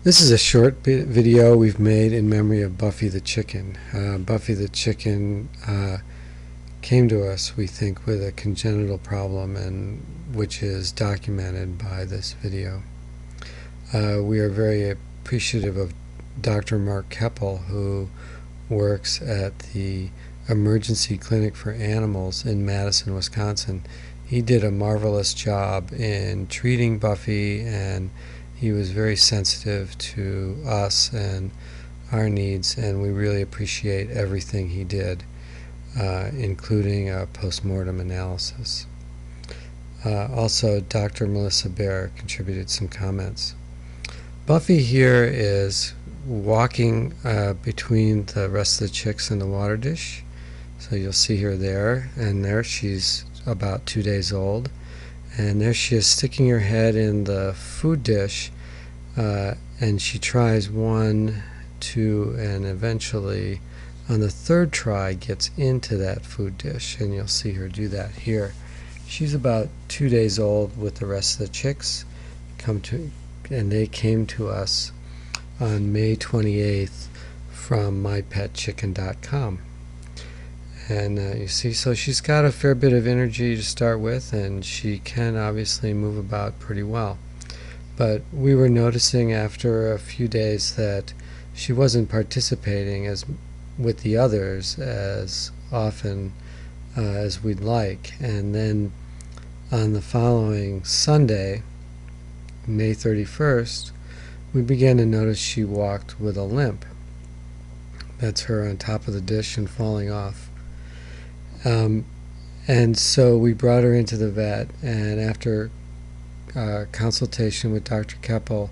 This is a short video we've made in memory of Buffy the Chicken. Buffy the Chicken came to us, we think, with a congenital problem, and which is documented by this video. We are very appreciative of Dr. Mark Keppel, who works at the Emergency Clinic for Animals in Madison, Wisconsin. He did a marvelous job in treating Buffy, and he was very sensitive to us and our needs, and we really appreciate everything he did, including a post-mortem analysis. Also, Dr. Melissa Bear contributed some comments. Buffy here is walking between the rest of the chicks in the water dish. So you'll see her there, and there she's about 2 days old. And there she is sticking her head in the food dish, and she tries 1, 2, and eventually on the third try gets into that food dish, and you'll see her do that here. She's about 2 days old with the rest of the chicks, and they came to us on May 28th from mypetchicken.com. And you see, so she's got a fair bit of energy to start with, and she can obviously move about pretty well. But we were noticing after a few days that she wasn't participating as with the others as often as we'd like. And then on the following Sunday, May 31st, we began to notice she walked with a limp. That's her on top of the dish and falling off. And so we brought her into the vet, and after consultation with Dr. Keppel,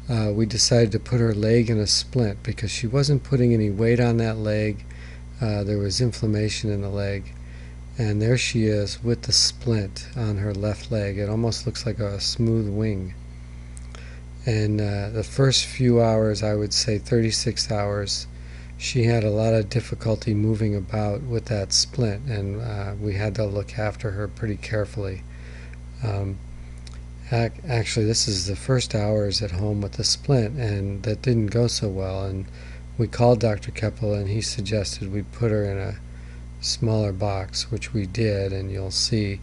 we decided to put her leg in a splint because she wasn't putting any weight on that leg. There was inflammation in the leg, and there she is with the splint on her left leg. It almost looks like a smooth wing. And the first few hours, I would say 36 hours, she had a lot of difficulty moving about with that splint, and we had to look after her pretty carefully. Actually, this is the first hours at home with the splint, and that didn't go so well, and we called Dr. Keppel, and he suggested we put her in a smaller box, which we did, and you'll see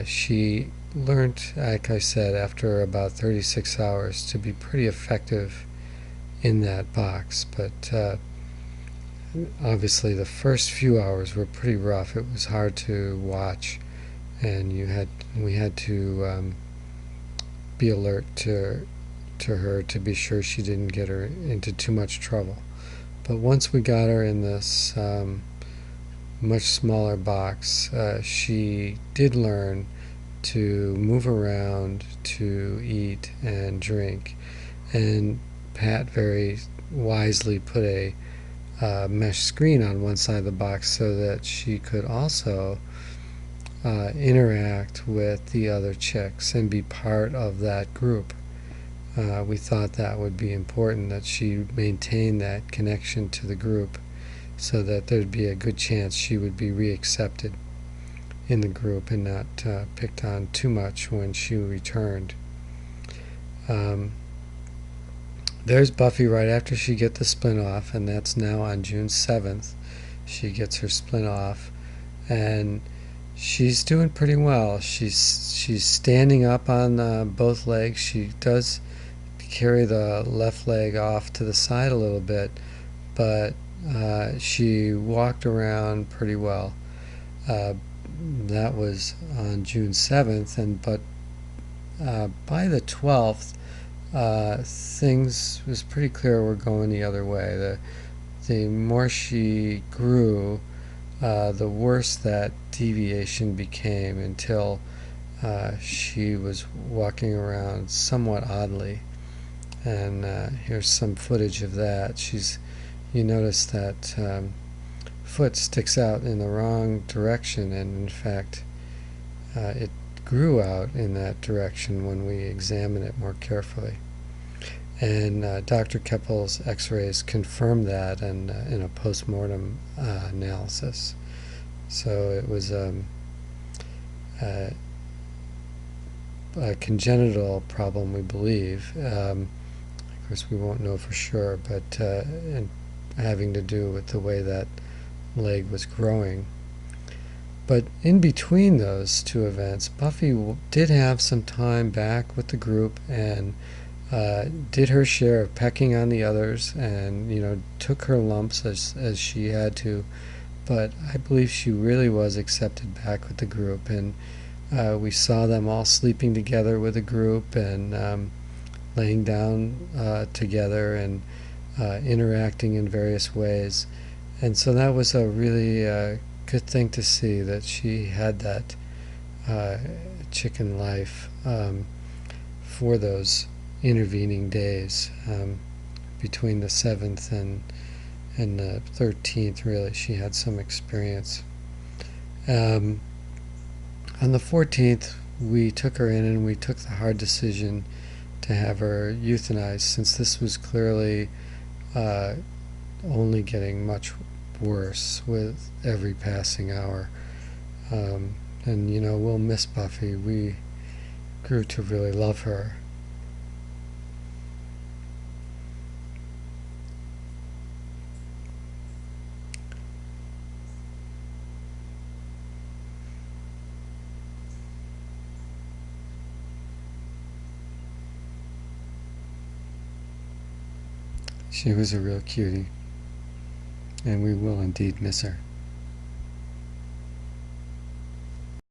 she learned, like I said, after about 36 hours to be pretty effective in that box. But obviously the first few hours were pretty rough. It was hard to watch, and we had to be alert to her to be sure she didn't get her into too much trouble. But once we got her in this much smaller box, she did learn to move around, to eat and drink, and Pat very wisely put a mesh screen on one side of the box so that she could also interact with the other chicks and be part of that group. We thought that would be important, that she maintain that connection to the group so that there'd be a good chance she would be reaccepted in the group and not picked on too much when she returned. There's Buffy right after she gets the splint off, and that's now on June 7th. She gets her splint off, and she's doing pretty well. She's standing up on both legs. She does carry the left leg off to the side a little bit, but she walked around pretty well. That was on June 7th, but by the 12th, things was pretty clear were going the other way. The more she grew, the worse that deviation became until she was walking around somewhat oddly. And here's some footage of that. You notice that foot sticks out in the wrong direction, and in fact it grew out in that direction when we examine it more carefully. And Dr. Keppel's x-rays confirmed that in a post-mortem analysis. So it was a congenital problem, we believe. Of course, we won't know for sure, but and having to do with the way that leg was growing. But in between those two events, Buffy did have some time back with the group and did her share of pecking on the others, and took her lumps as she had to. But I believe she really was accepted back with the group, and we saw them all sleeping together with a group and laying down together and interacting in various ways. And so that was a really good thing to see, that she had that chicken life for those intervening days between the 7th and the 13th. Really, she had some experience. On the 14th, we took her in and we took the hard decision to have her euthanized, since this was clearly only getting much worse with every passing hour. And we'll miss Buffy. We grew to really love her. She was a real cutie, and we will indeed miss her.